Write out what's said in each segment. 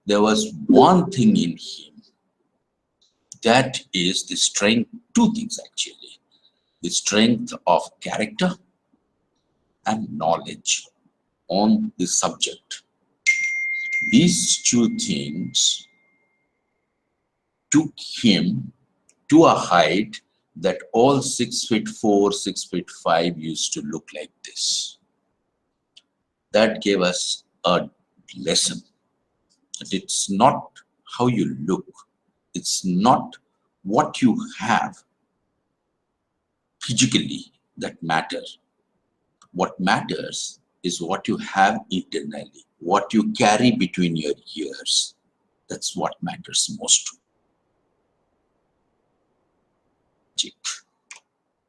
there was one thing in him, that is the strength, two things actually, the strength of character and knowledge on the subject. These two things took him to a height that all 6'4", 6'5" used to look like this. That gave us a lesson. That it's not how you look, it's not what you have physically that matters. What matters is what you have internally, what you carry between your ears. That's what matters most.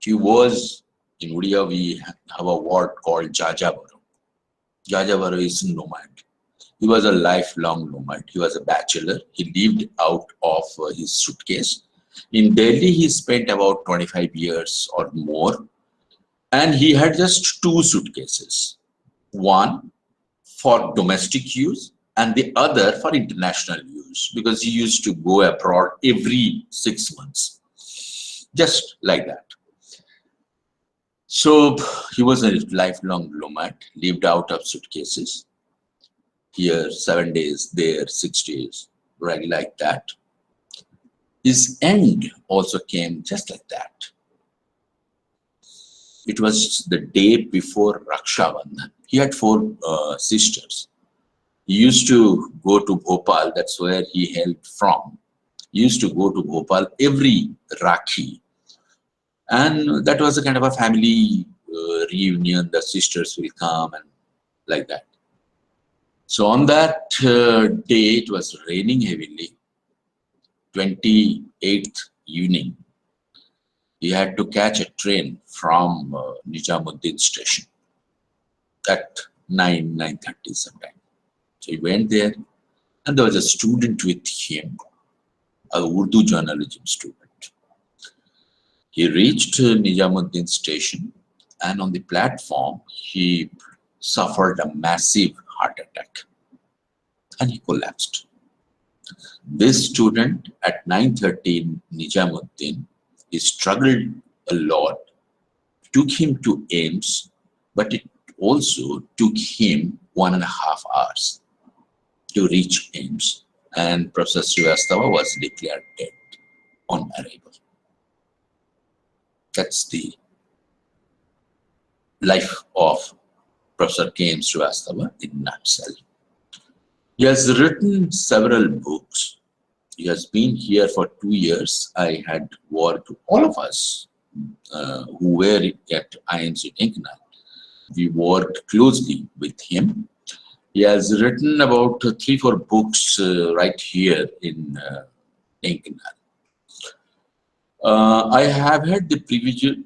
He was, in Odia we have a word called Jajavaru. Jajavaru is nomad. He was a lifelong nomad. He was a bachelor. He lived out of his suitcase. In Delhi, he spent about 25 years or more. And he had just two suitcases. One for domestic use and the other for international use, because he used to go abroad every 6 months. Just like that. So he was a lifelong nomad, lived out of suitcases. Here 7 days, there 6 days, right, like that. His end also came just like that. It was the day before Raksha Bandhan. He had 4 sisters. He used to go to Bhopal, that's where he hailed from. He used to go to Bhopal every Rakhi. And that was a kind of a family reunion. The sisters will come and like that. So on that day, it was raining heavily, 28th evening. He had to catch a train from Nijamuddin station at 9:30 sometime. So he went there, and there was a student with him, a Urdu journalism student. He reached Nijamuddin station, and on the platform, he suffered a massive heart attack, and he collapsed. This student at 9:30 in Nijamuddin, he struggled a lot, took him to AIIMS, but it also took him 1.5 hours to reach AIIMS, and Professor Srivastava was declared dead on arrival. That's the life of Professor K.M. Srivastava in a nutshell. He has written several books. He has been here for 2 years. I had worked, all of us who were at IIMS Dhenkanal, we worked closely with him. He has written about 3-4 books right here in Dhenkanal. I have had the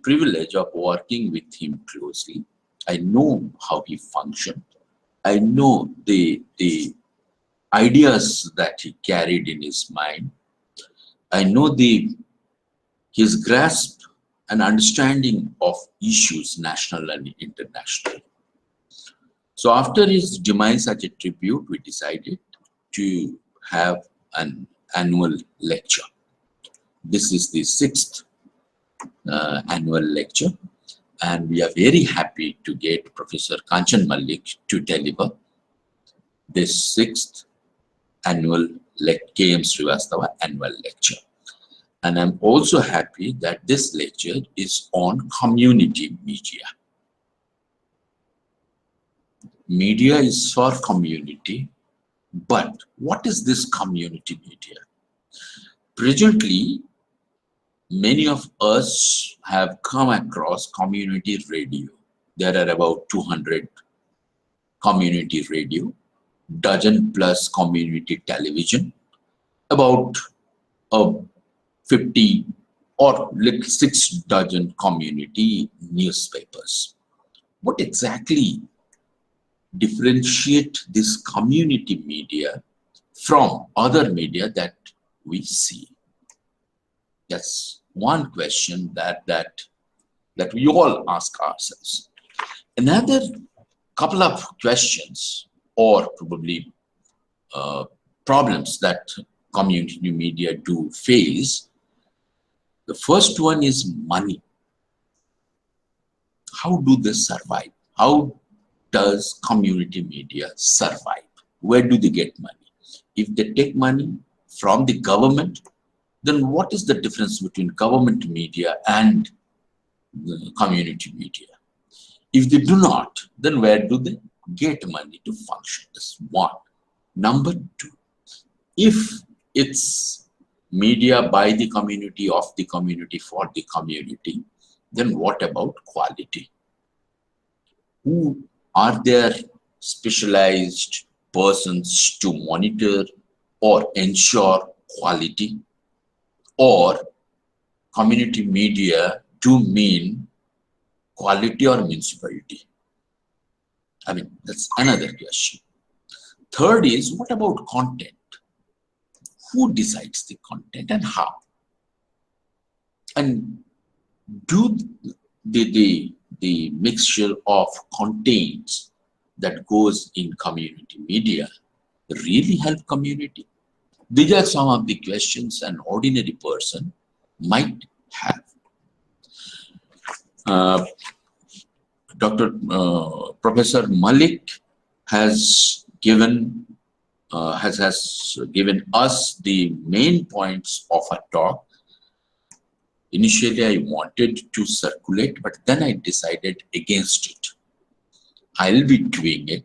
privilege of working with him closely. I know how he functioned. I know the ideas that he carried in his mind. I know his grasp and understanding of issues, national and international. So after his demise as a tribute, we decided to have an annual lecture. This is the 6th annual lecture, and we are very happy to get Professor Kanchan Malik to deliver this 6th annual K.M. Srivastava annual lecture. And I'm also happy that this lecture is on community media. Media is for community, but what is this community media? Presently, many of us have come across community radio. There are about 200 community radio, dozen plus community television, about 50 or like 6 dozen community newspapers. What exactly differentiate this community media from other media that we see? That's one question that we all ask ourselves. Another couple of questions, or probably problems that community media do face. The first one is money. How do they survive? How does community media survive? Where do they get money? If they take money from the government, then what is the difference between government media and the community media? If they do not, then where do they get money to function? That's one. Number two, if it's media by the community, of the community, for the community, then what about quality? Who are there specialized persons to monitor or ensure quality? Or community media do mean quality or municipality? I mean, that's another question. Third is, what about content? Who decides the content and how? And do the mixture of contents that goes in community media really help community? These are some of the questions an ordinary person might have. Professor Malik has given given us the main points of a talk. Initially, I wanted to circulate, but then I decided against it. I'll be doing it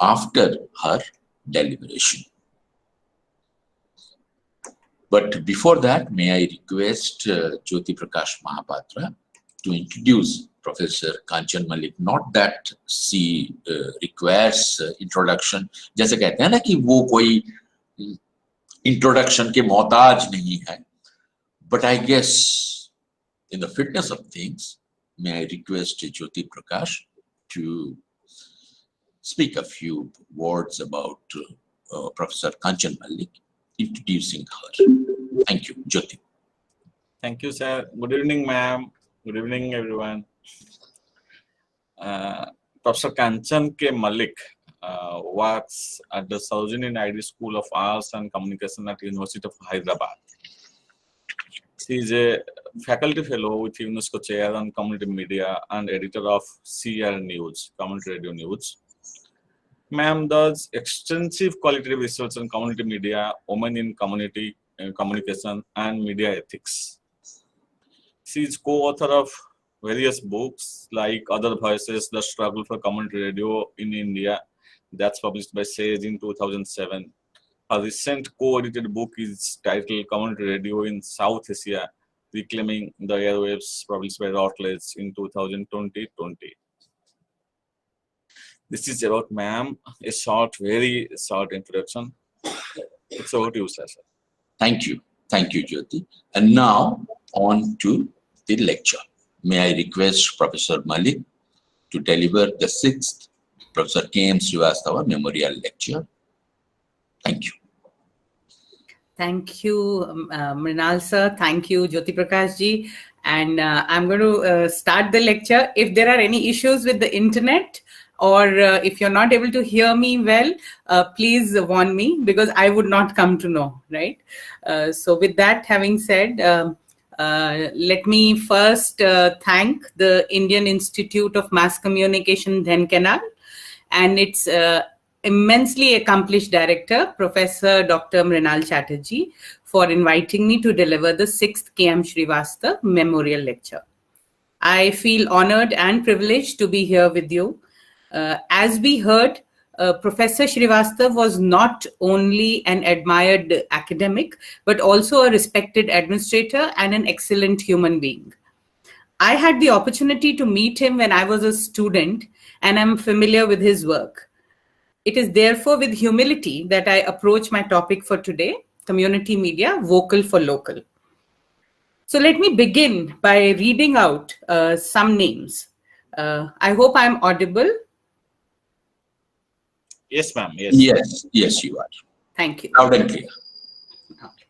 after her deliberation. But before that, may I request Jyoti Prakash Mahapatra to introduce Professor Kanchan Malik. Not that she requires introduction. जैसे कहते हैं ना कि वो कोई introduction के मोहताज नहीं है. But I guess in the fitness of things, may I request Jyoti Prakash to speak a few words about Professor Kanchan Malik, introducing her. Thank you, Jyoti. Thank you, sir. Good evening, ma'am. Good evening, everyone. Professor Kanchan K. Malik works at the Sarojini Naidu School of Arts and Communication at University of Hyderabad. She is a faculty fellow with UNESCO Chair on Community Media and editor of CR News, Community Radio News. Ma'am does extensive qualitative research on community media, women in community communication, and media ethics. She is co-author of various books like Other Voices, The Struggle for Community Radio in India, that's published by Sage in 2007. A recent co-edited book is titled Community Radio in South Asia, Reclaiming the Airwaves, published by Routledge in 2020. This is about ma'am, a short, very short introduction. It's over to you, sir. Thank you, Jyoti. And now on to the lecture. May I request Professor Malik to deliver the 6th Professor K.M. Srivastava Memorial Lecture. Thank you. Thank you, Mrinal sir. Thank you, Jyoti Prakash ji. And I'm going to start the lecture. If there are any issues with the internet, or if you're not able to hear me well, please warn me, because I would not come to know, right? So with that having said, let me first thank the Indian Institute of Mass Communication, Dhenkanal, and its immensely accomplished director, Professor Dr. Mrinal Chatterjee, for inviting me to deliver the 6th K.M. Srivastava Memorial Lecture. I feel honored and privileged to be here with you. As we heard, Professor Srivastava was not only an admired academic, but also a respected administrator and an excellent human being. I had the opportunity to meet him when I was a student, and I'm familiar with his work. It is therefore with humility that I approach my topic for today, community media, vocal for local. So let me begin by reading out some names. I hope I'm audible. Yes, ma'am. Yes, you are. Thank you. Loud and clear. Okay.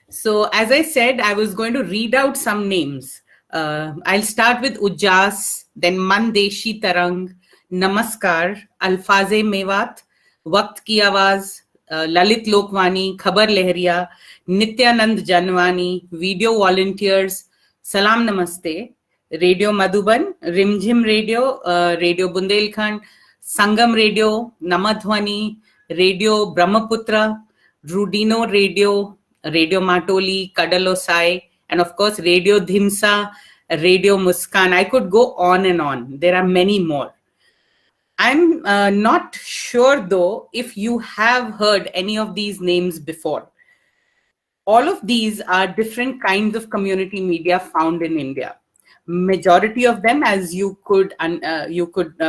So as I said, I was going to read out some names. I'll start with Ujjas, then Mandeshi Tarang, Namaskar, Alfaze Mewat, Waqt Ki Awaz, Lalit Lokwani, Khabar Lehriya, Nityanand Janwani, video volunteers, Salam Namaste, Radio Madhuban, Rimjhim Radio, Radio Bundelkhand, Sangam Radio, Namadhwani, Radio Brahmaputra, Rudino Radio, Radio Matoli, Kadalosai, and of course Radio Dhimsa, Radio Muskan. I could go on and on. There are many more. I'm not sure though if you have heard any of these names before. All of these are different kinds of community media found in India. Majority of them, as you could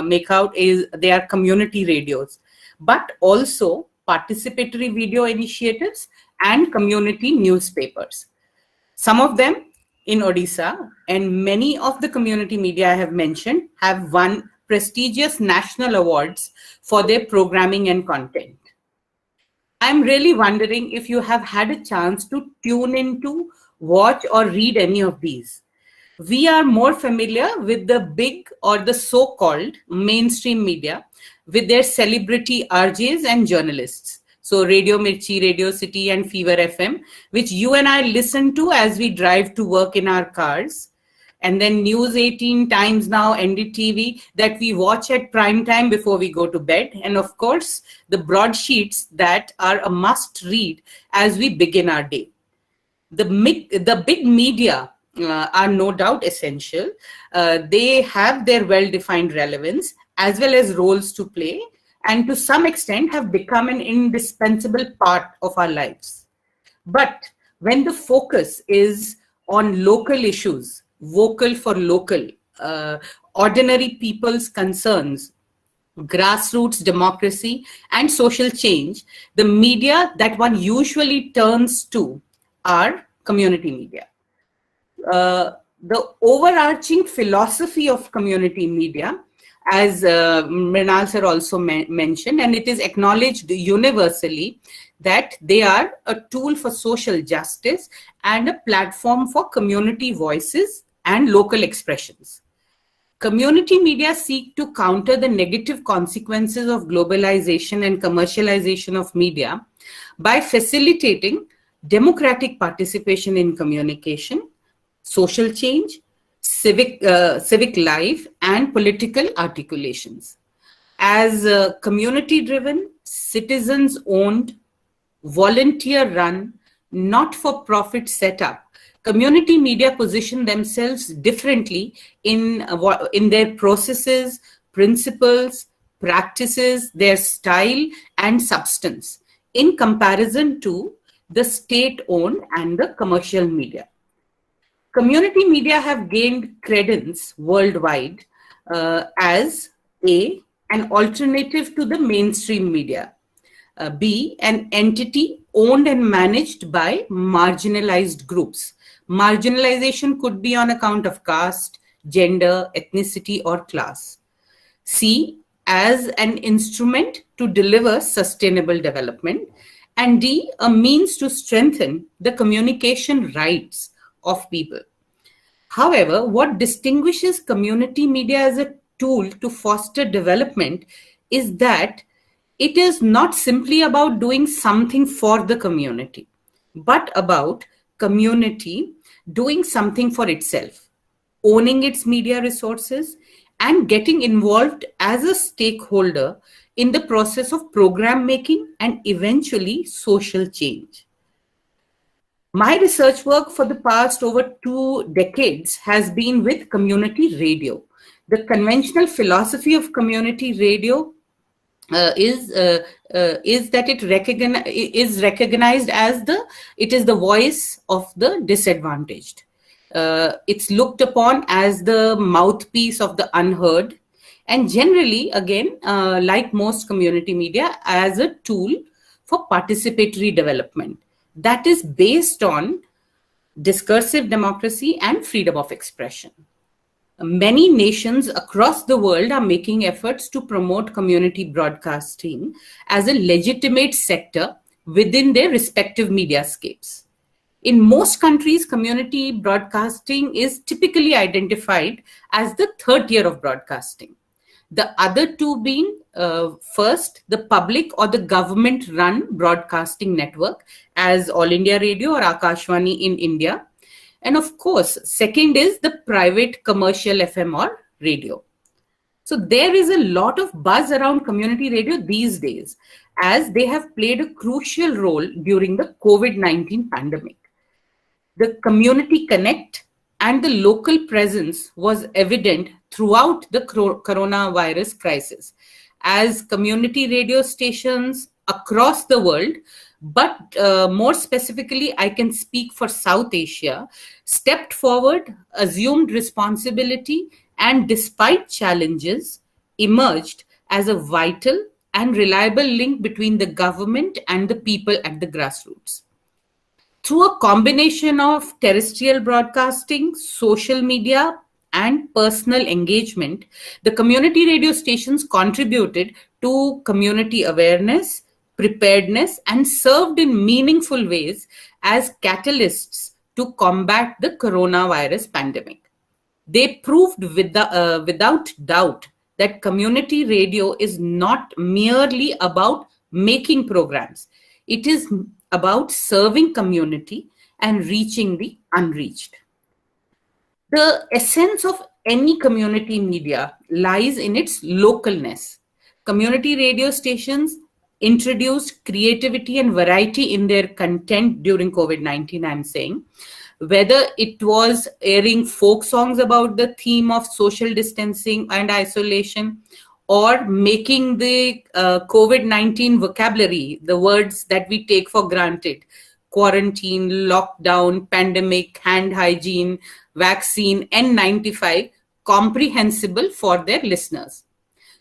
make out, is they are community radios, but also participatory video initiatives and community newspapers. Some of them in Odisha, and many of the community media I have mentioned have won prestigious national awards for their programming and content. I'm really wondering if you have had a chance to tune into, watch, or read any of these. We are more familiar with the big or the so-called mainstream media with their celebrity RJs and journalists. So Radio Mirchi, Radio City, and Fever FM, which you and I listen to as we drive to work in our cars. And then News 18, Times Now, NDTV that we watch at prime time before we go to bed. And of course, the broadsheets that are a must read as we begin our day. The big media are no doubt essential. They have their well-defined relevance as well as roles to play, and to some extent have become an indispensable part of our lives. But when the focus is on local issues, vocal for local, ordinary people's concerns, grassroots democracy, and social change, the media that one usually turns to are community media. The overarching philosophy of community media, as Mrinal sir also mentioned, and it is acknowledged universally, that they are a tool for social justice and a platform for community voices and local expressions. Community media seek to counter the negative consequences of globalization and commercialization of media by facilitating democratic participation in communication, social change, civic life, and political articulations. As community-driven, citizens-owned, volunteer-run, not-for-profit setup, community media position themselves differently in their processes, principles, practices, their style, and substance in comparison to the state-owned and the commercial media. Community media have gained credence worldwide as A, an alternative to the mainstream media, B, an entity owned and managed by marginalized groups. Marginalization could be on account of caste, gender, ethnicity, or class. C, as an instrument to deliver sustainable development. And D, a means to strengthen the communication rights of people. However, what distinguishes community media as a tool to foster development is that it is not simply about doing something for the community, but about community doing something for itself, owning its media resources, and getting involved as a stakeholder in the process of program making and eventually social change. My research work for the past over 2 decades has been with community radio. The conventional philosophy of community radio is that it is recognized as the voice of the disadvantaged. It's looked upon as the mouthpiece of the unheard, and generally, again, like most community media, as a tool for participatory development that is based on discursive democracy and freedom of expression. Many nations across the world are making efforts to promote community broadcasting as a legitimate sector within their respective mediascapes. In most countries, community broadcasting is typically identified as the third tier of broadcasting. The other two being first, the public or the government run broadcasting network as All India Radio or Akashvani in India. And of course, second is the private commercial FM or radio. So there is a lot of buzz around community radio these days, as they have played a crucial role during the COVID-19 pandemic. The community connect and the local presence was evident throughout the coronavirus crisis, as community radio stations across the world, but more specifically, I can speak for South Asia, stepped forward, assumed responsibility, and despite challenges, emerged as a vital and reliable link between the government and the people at the grassroots. Through a combination of terrestrial broadcasting, social media, and personal engagement, the community radio stations contributed to community awareness, preparedness, and served in meaningful ways as catalysts to combat the coronavirus pandemic. They proved without doubt that community radio is not merely about making programs. It is about serving community and reaching the unreached. The essence of any community media lies in its localness. Community radio stations introduced creativity and variety in their content during COVID-19, I'm saying. Whether it was airing folk songs about the theme of social distancing and isolation, or making the COVID-19 vocabulary, the words that we take for granted, quarantine, lockdown, pandemic, hand hygiene, vaccine, N95, comprehensible for their listeners.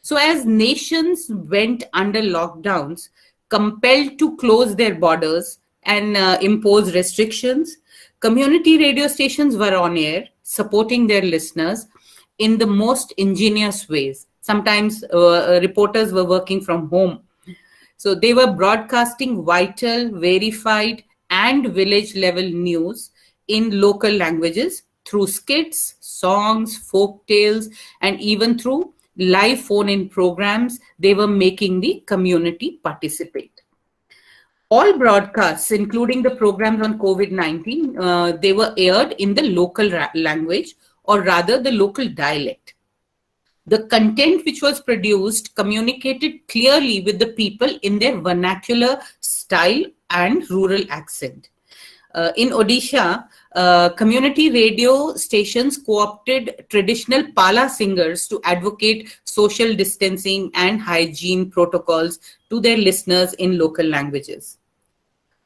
So as nations went under lockdowns, compelled to close their borders and impose restrictions, community radio stations were on air, supporting their listeners in the most ingenious ways. Sometimes reporters were working from home. So they were broadcasting vital, verified, and village-level news in local languages through skits, songs, folk tales, and even through live phone-in programs. They were making the community participate. All broadcasts, including the programs on COVID-19, they were aired in the local language, or rather the local dialect. The content which was produced communicated clearly with the people in their vernacular style and rural accent. In Odisha, community radio stations co-opted traditional Pala singers to advocate social distancing and hygiene protocols to their listeners in local languages.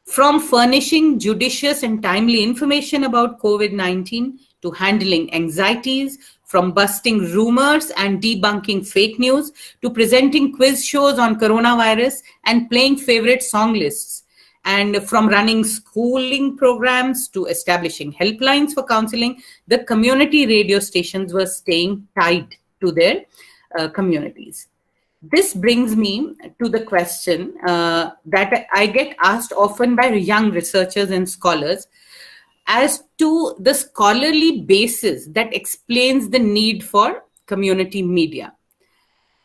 From furnishing judicious and timely information about COVID-19 to handling anxieties, from busting rumors and debunking fake news to presenting quiz shows on coronavirus and playing favorite song lists, and from running schooling programs to establishing helplines for counseling, the community radio stations were staying tied to their communities. This brings me to the question that I get asked often by young researchers and scholars as to the scholarly basis that explains the need for community media.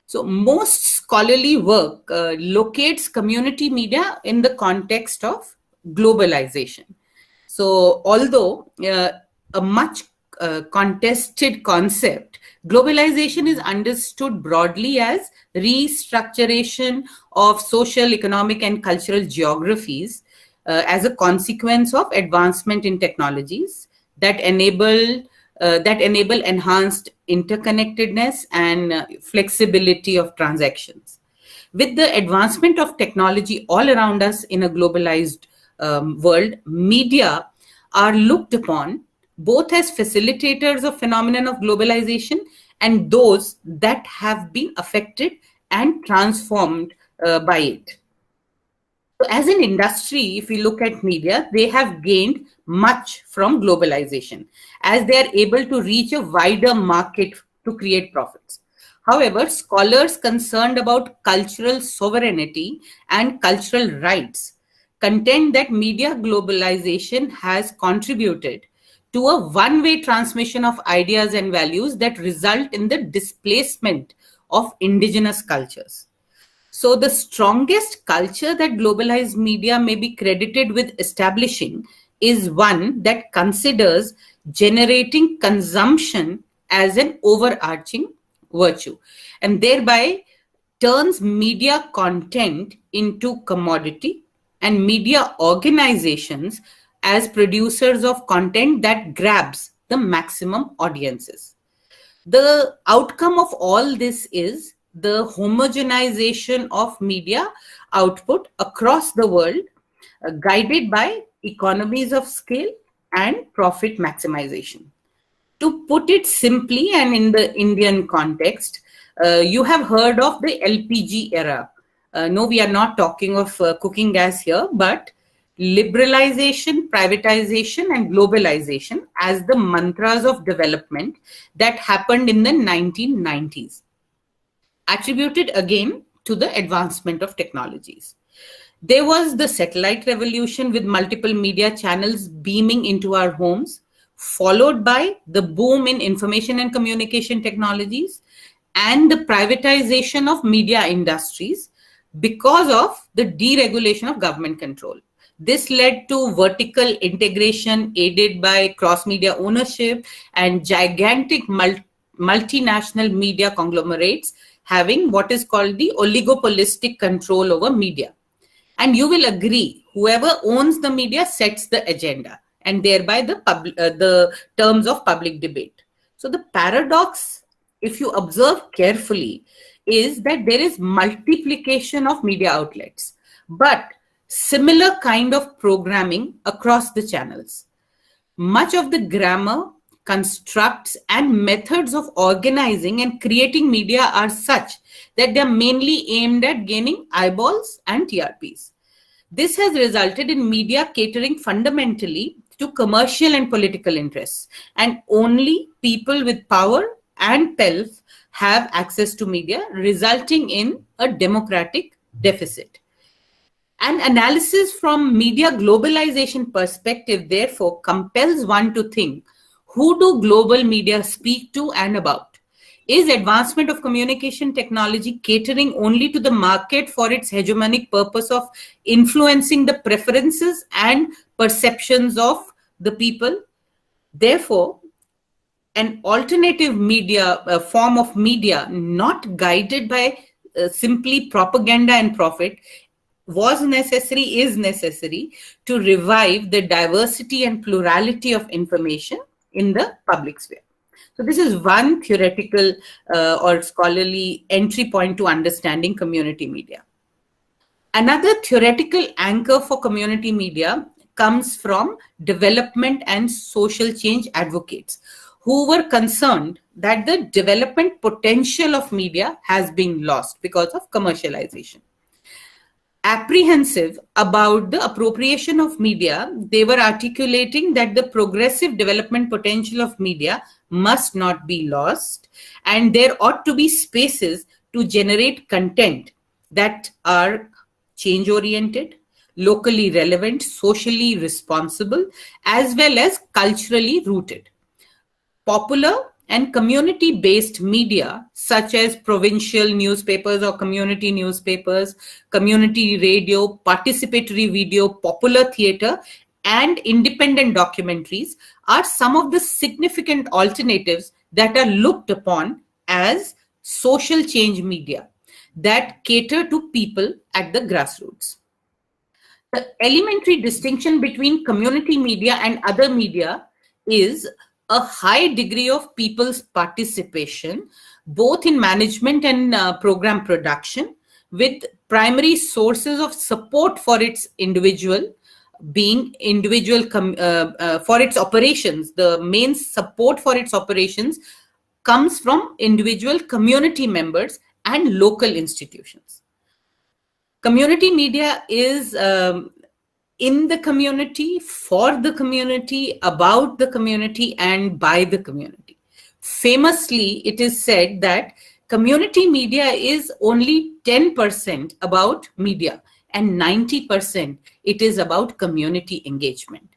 So most scholarly work locates community media in the context of globalization. So although a much contested concept, globalization is understood broadly as restructuration of social, economic, and cultural geographies as a consequence of advancement in technologies that enable enhanced interconnectedness and flexibility of transactions. With the advancement of technology all around us in a globalized world, media are looked upon both as facilitators of phenomenon of globalization and those that have been affected and transformed by it. So as an industry, if we look at media, they have gained much from globalization as they are able to reach a wider market to create profits. However, scholars concerned about cultural sovereignty and cultural rights contend that media globalization has contributed to a one-way transmission of ideas and values that result in the displacement of indigenous cultures. So the strongest culture that globalized media may be credited with establishing is one that considers generating consumption as an overarching virtue, and thereby turns media content into commodity and media organizations as producers of content that grabs the maximum audiences. The outcome of all this is the homogenization of media output across the world, guided by economies of scale and profit maximization. To put it simply and in the Indian context, you have heard of the LPG era. No, we are not talking of cooking gas here, but liberalization, privatization, and globalization as the mantras of development that happened in the 1990s, attributed again to the advancement of technologies. There was the satellite revolution with multiple media channels beaming into our homes, followed by the boom in information and communication technologies and the privatization of media industries because of the deregulation of government control. This led to vertical integration aided by cross-media ownership and gigantic multinational media conglomerates having what is called the oligopolistic control over media. And you will agree, whoever owns the media sets the agenda and thereby the terms of public debate. So the paradox, if you observe carefully, is that there is multiplication of media outlets, but similar kind of programming across the channels. Much of the grammar, constructs, and methods of organizing and creating media are such that they are mainly aimed at gaining eyeballs and TRPs. This has resulted in media catering fundamentally to commercial and political interests, and only people with power and pelf have access to media, resulting in a democratic deficit. An analysis from media globalization perspective, therefore, compels one to think, who do global media speak to and about? Is advancement of communication technology catering only to the market for its hegemonic purpose of influencing the preferences and perceptions of the people? Therefore, an alternative media, form of media, not guided by simply propaganda and profit, was necessary, is necessary to revive the diversity and plurality of information in the public sphere. So this is one theoretical or scholarly entry point to understanding community media. Another theoretical anchor for community media comes from development and social change advocates who were concerned that the development potential of media has been lost because of commercialization. Apprehensive about the appropriation of media, they were articulating that the progressive development potential of media must not be lost, and there ought to be spaces to generate content that are change-oriented, locally relevant, socially responsible, as well as culturally rooted. Popular and community-based media, such as provincial newspapers or community newspapers, community radio, participatory video, popular theatre, and independent documentaries are some of the significant alternatives that are looked upon as social change media that cater to people at the grassroots. The elementary distinction between community media and other media is a high degree of people's participation, both in management and program production, with primary sources of support for its individual being for its operations. The main support for its operations comes from individual community members and local institutions. Community media is in the community, for the community, about the community, and by the community. Famously, it is said that community media is only 10% about media and 90% it is about community engagement.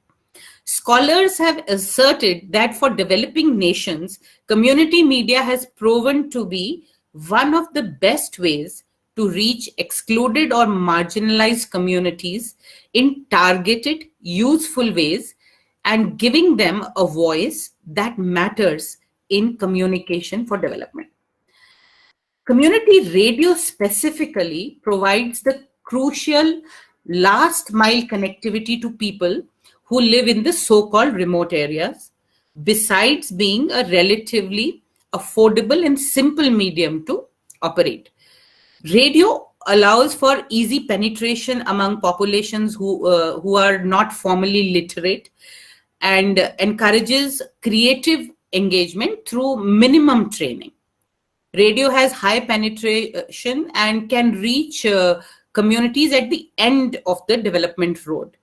Scholars have asserted that for developing nations, community media has proven to be one of the best ways to reach excluded or marginalized communities in targeted, useful ways and giving them a voice that matters in communication for development. Community radio specifically provides the crucial last mile connectivity to people who live in the so-called remote areas, besides being a relatively affordable and simple medium to operate. Radio allows for easy penetration among populations who are not formally literate and encourages creative engagement through minimum training. Radio has high penetration and can reach communities at the end of the development road.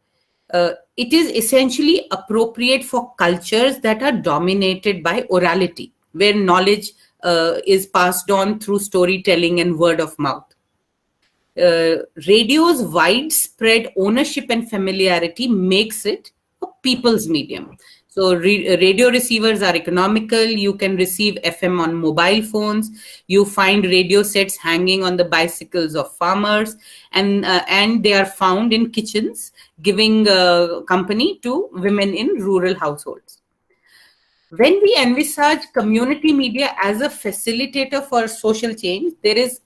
It is essentially appropriate for cultures that are dominated by orality, where knowledge is passed on through storytelling and word of mouth. Radio's widespread ownership and familiarity makes it a people's medium. So radio receivers are economical. You can receive FM on mobile phones. You find radio sets hanging on the bicycles of farmers, and they are found in kitchens, giving company to women in rural households. When we envisage community media as a facilitator for social change, there is,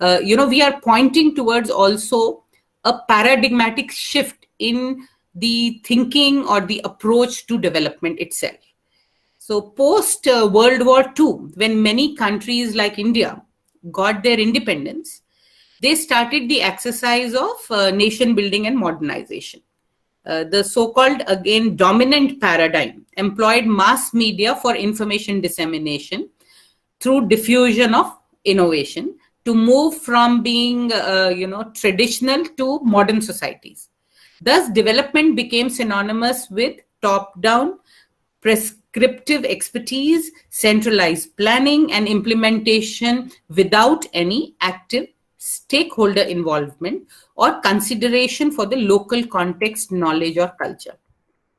we are pointing towards also a paradigmatic shift in the thinking or the approach to development itself. So post World War II, when many countries like India got their independence, they started the exercise of nation building and modernization. The so-called, again, dominant paradigm employed mass media for information dissemination through diffusion of innovation to move from being, traditional to modern societies. Thus, development became synonymous with top-down, prescriptive expertise, centralized planning, and implementation without any active stakeholder involvement or consideration for the local context, knowledge, or culture.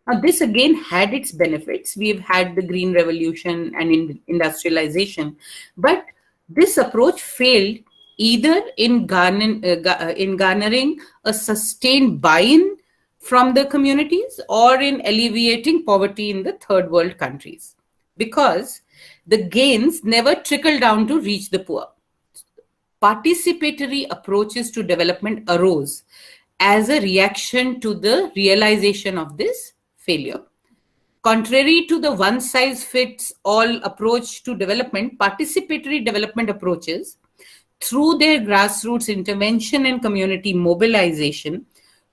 Now, this again had its benefits. We've had the Green Revolution and industrialization, but this approach failed either in garnering a sustained buy-in from the communities or in alleviating poverty in the third world countries, because the gains never trickle down to reach the poor. Participatory approaches to development arose as a reaction to the realization of this failure. Contrary to the one-size-fits-all approach to development, participatory development approaches, through their grassroots intervention and community mobilization,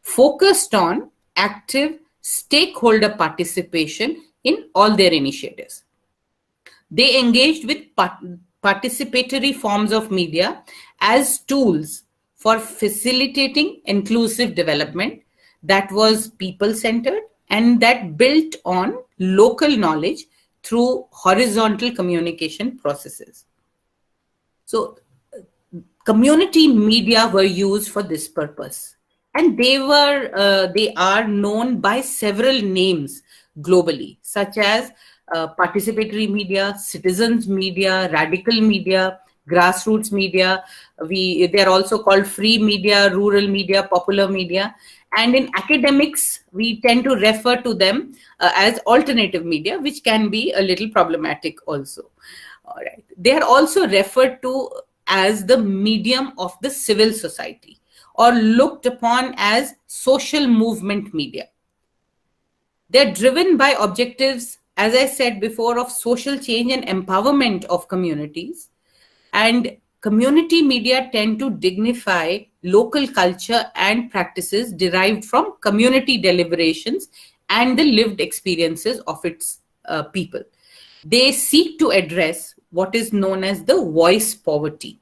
focused on active stakeholder participation in all their initiatives. They engaged with participatory forms of media as tools for facilitating inclusive development that was people-centered and that built on local knowledge through horizontal communication processes. So, community media were used for this purpose, and they are known by several names globally, such as participatory media, citizens media, radical media, grassroots media. They are also called free media, rural media, popular media. And in academics, we tend to refer to them as alternative media, which can be a little problematic also. All right. They are also referred to as the medium of the civil society, or looked upon as social movement media. They're driven by objectives, as I said before, of social change and empowerment of communities. And community media tend to dignify local culture and practices derived from community deliberations and the lived experiences of its people. They seek to address what is known as the voice poverty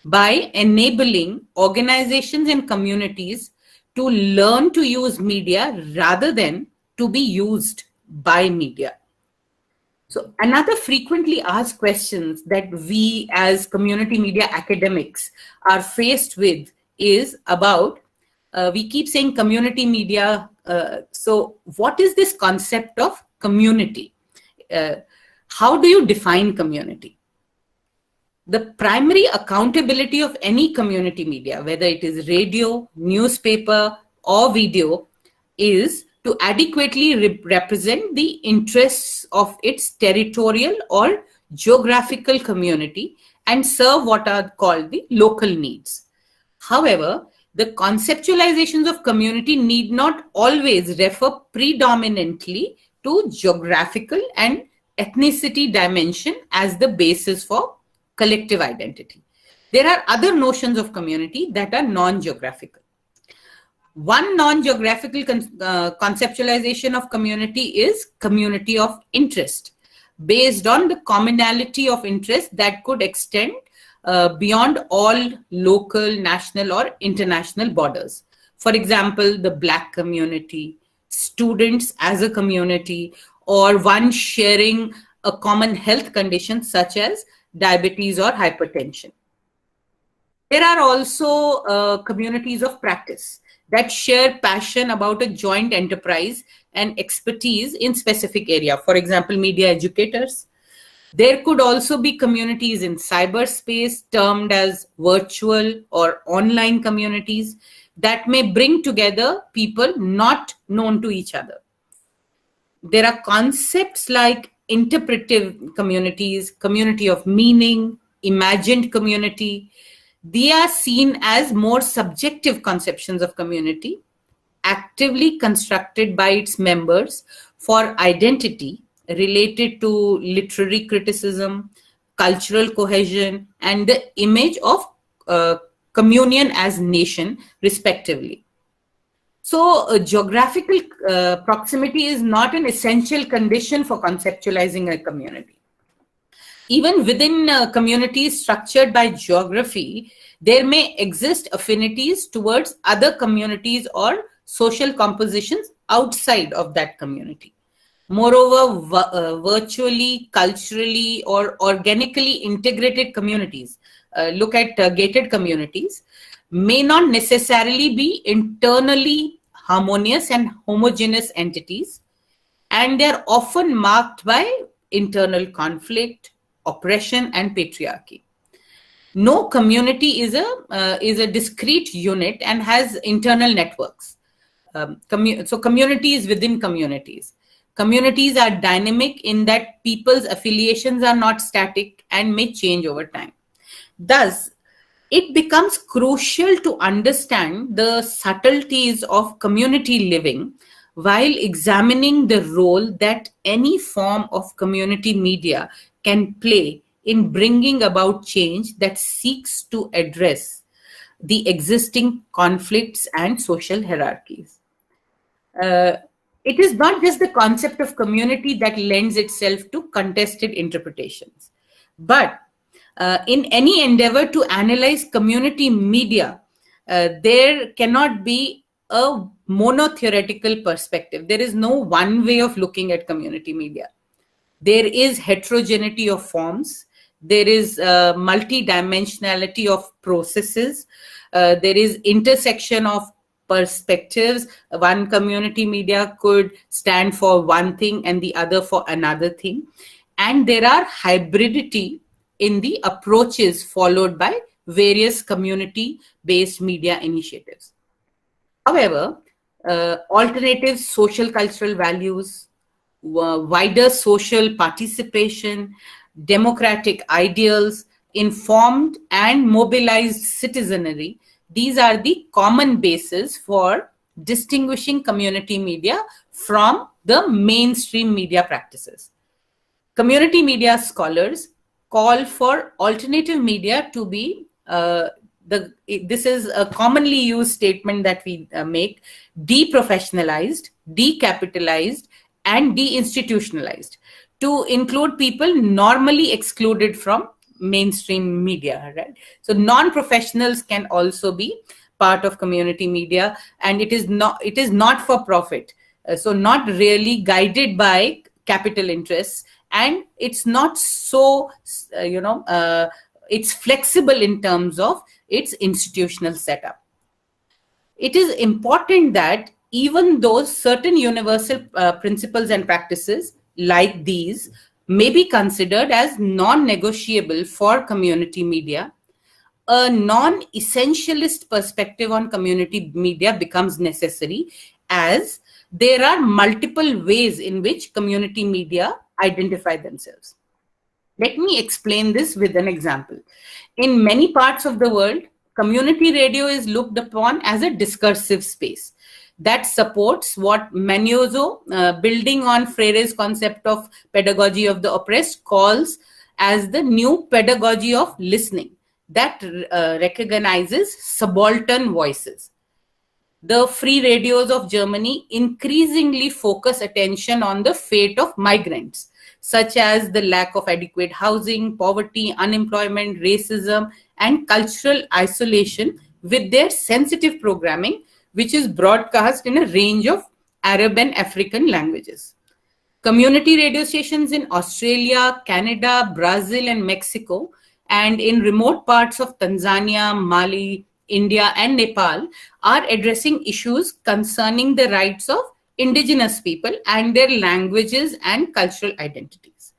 by enabling organizations and communities to learn to use media rather than to be used by media. So another frequently asked questions that we as community media academics are faced with is about, we keep saying community media. So what is this concept of community? How do you define community? The primary accountability of any community media, whether it is radio, newspaper, or video, is to adequately represent the interests of its territorial or geographical community and serve what are called the local needs. However, the conceptualizations of community need not always refer predominantly to geographical and ethnicity dimension as the basis for collective identity. There are other notions of community that are non-geographical. One non-geographical conceptualization of community is community of interest, based on the commonality of interest that could extend beyond all local, national, or international borders. For example, the Black community, students as a community, or one sharing a common health condition such as diabetes or hypertension. There are also communities of practice that share passion about a joint enterprise and expertise in specific area. For example, media educators. There could also be communities in cyberspace termed as virtual or online communities that may bring together people not known to each other. There are concepts like interpretive communities, community of meaning, imagined community. They are seen as more subjective conceptions of community, actively constructed by its members for identity related to literary criticism, cultural cohesion, and the image of communion as nation, respectively. So geographical proximity is not an essential condition for conceptualizing a community. Even within communities structured by geography, there may exist affinities towards other communities or social compositions outside of that community. Moreover, virtually, culturally, or organically integrated communities, look at gated communities, may not necessarily be internally harmonious and homogeneous entities, and they are often marked by internal conflict, oppression, and patriarchy. No community is a discrete unit and has internal networks. So communities within communities. Communities are dynamic in that people's affiliations are not static and may change over time. Thus, it becomes crucial to understand the subtleties of community living while examining the role that any form of community media can play in bringing about change that seeks to address the existing conflicts and social hierarchies. It is not just the concept of community that lends itself to contested interpretations, but in any endeavor to analyze community media, there cannot be a monotheoretical perspective. There is no one way of looking at community media. There is heterogeneity of forms. There is multidimensionality of processes. There is intersection of perspectives. One community media could stand for one thing and the other for another thing. And there are hybridity in the approaches followed by various community-based media initiatives. However, alternative social cultural values, wider social participation, democratic ideals, informed and mobilized citizenry, these are the common basis for distinguishing community media from the mainstream media practices. Community media scholars call for alternative media to be, this is a commonly used statement that we make, deprofessionalized, decapitalized, and deinstitutionalized, to include people normally excluded from mainstream media, right? So non-professionals can also be part of community media, and it is not for profit, so not really guided by capital interests, and it's not so it's flexible in terms of its institutional setup. It is important that even though certain universal principles and practices like these may be considered as non-negotiable for community media. A non-essentialist perspective on community media becomes necessary, as there are multiple ways in which community media identify themselves. Let me explain this with an example. In many parts of the world, community radio is looked upon as a discursive space that supports what Maniozo, building on Freire's concept of pedagogy of the oppressed, calls as the new pedagogy of listening that recognizes subaltern voices. The free radios of Germany increasingly focus attention on the fate of migrants, such as the lack of adequate housing, poverty, unemployment, racism, and cultural isolation, with their sensitive programming, which is broadcast in a range of Arab and African languages. Community radio stations in Australia, Canada, Brazil, and Mexico, and in remote parts of Tanzania, Mali, India, and Nepal are addressing issues concerning the rights of indigenous people and their languages and cultural identities.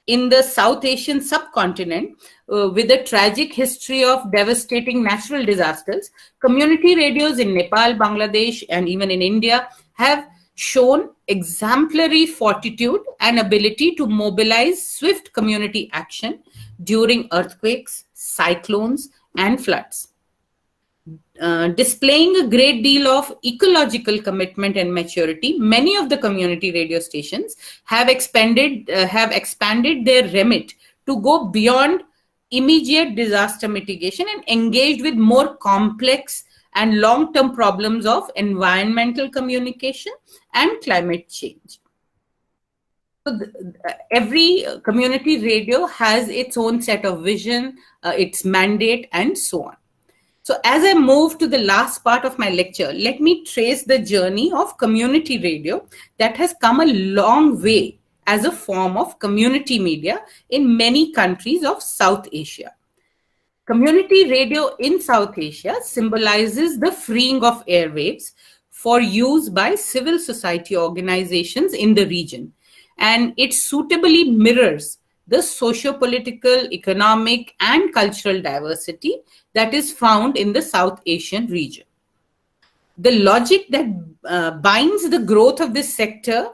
In the South Asian subcontinent, with a tragic history of devastating natural disasters, community radios in Nepal, Bangladesh, and even in India have shown exemplary fortitude and ability to mobilize swift community action during earthquakes, cyclones, and floods. Displaying a great deal of ecological commitment and maturity, many of the community radio stations have expanded their remit to go beyond immediate disaster mitigation and engaged with more complex and long-term problems of environmental communication and climate change. So every community radio has its own set of vision, its mandate, and so on. So as I move to the last part of my lecture, let me trace the journey of community radio that has come a long way as a form of community media in many countries of South Asia. Community radio in South Asia symbolizes the freeing of airwaves for use by civil society organizations in the region, and it suitably mirrors the socio-political, economic, and cultural diversity that is found in the South Asian region. The logic that binds the growth of this sector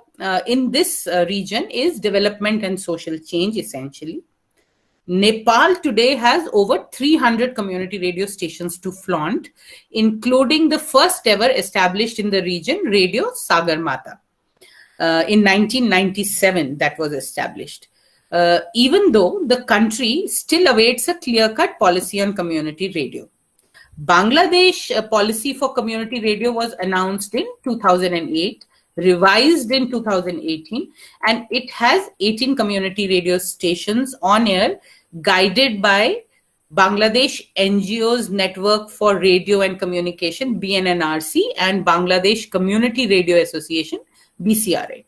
in this region is development and social change, essentially. Nepal today has over 300 community radio stations to flaunt, including the first ever established in the region, Radio Sagarmatha. In 1997, that was established. Even though the country still awaits a clear-cut policy on community radio. Bangladesh policy for community radio was announced in 2008, revised in 2018, and it has 18 community radio stations on air, guided by Bangladesh NGOs Network for Radio and Communication, BNNRC, and Bangladesh Community Radio Association, BCRA.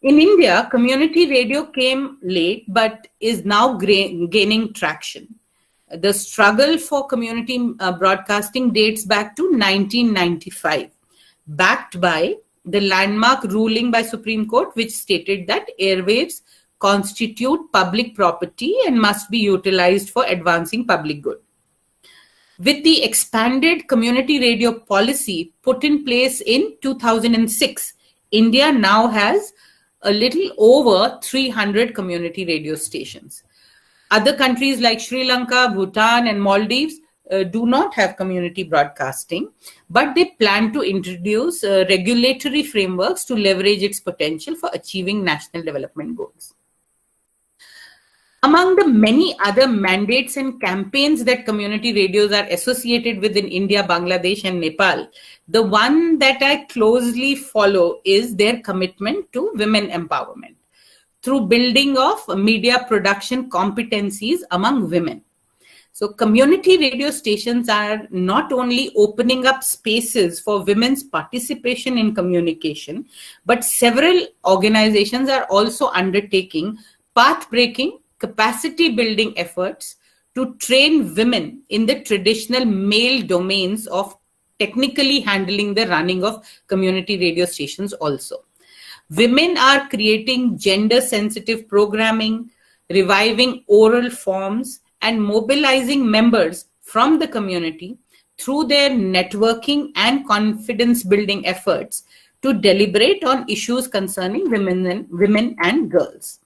In India, community radio came late but is now gaining traction. The struggle for community broadcasting dates back to 1995, backed by the landmark ruling by Supreme Court, which stated that airwaves constitute public property and must be utilized for advancing public good. With the expanded community radio policy put in place in 2006, India now has a little over 300 community radio stations. Other countries like Sri Lanka, Bhutan, and Maldives do not have community broadcasting, but they plan to introduce regulatory frameworks to leverage its potential for achieving national development goals. Among the many other mandates and campaigns that community radios are associated with in India, Bangladesh, and Nepal, the one that I closely follow is their commitment to women empowerment through building of media production competencies among women. So community radio stations are not only opening up spaces for women's participation in communication, but several organizations are also undertaking path-breaking, capacity-building efforts to train women in the traditional male domains of technically handling the running of community radio stations also. Women are creating gender-sensitive programming, reviving oral forms, and mobilizing members from the community through their networking and confidence-building efforts to deliberate on issues concerning women and girls.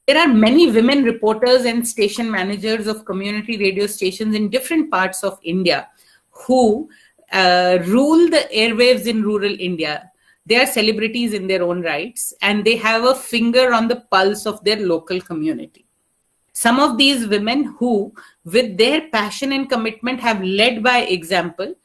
There are many women reporters and station managers of community radio stations in different parts of India who rule the airwaves in rural India. They are celebrities in their own rights, and they have a finger on the pulse of their local community. Some of these women who, with their passion and commitment, have led by example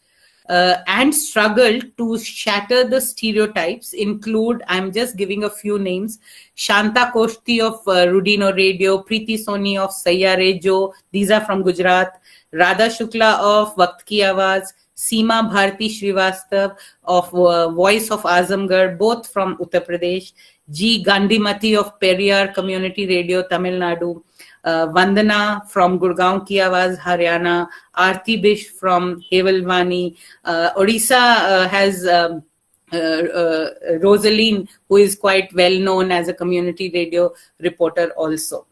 and struggled to shatter the stereotypes include, I'm just giving a few names, Shanta Koshti of Rudino Radio, Preeti Soni of Sayya Radio, these are from Gujarat, Radha Shukla of Waqt Ki Awaaz, Seema Bharti Srivastav of Voice of Azamgarh, both from Uttar Pradesh, G. Gandhimati of Periyar Community Radio, Tamil Nadu, Vandana from Gurgaon Ki Awaaz, Haryana, Aarti Bish from Hevalwani, Odisha has Rosaline, who is quite well known as a community radio reporter also.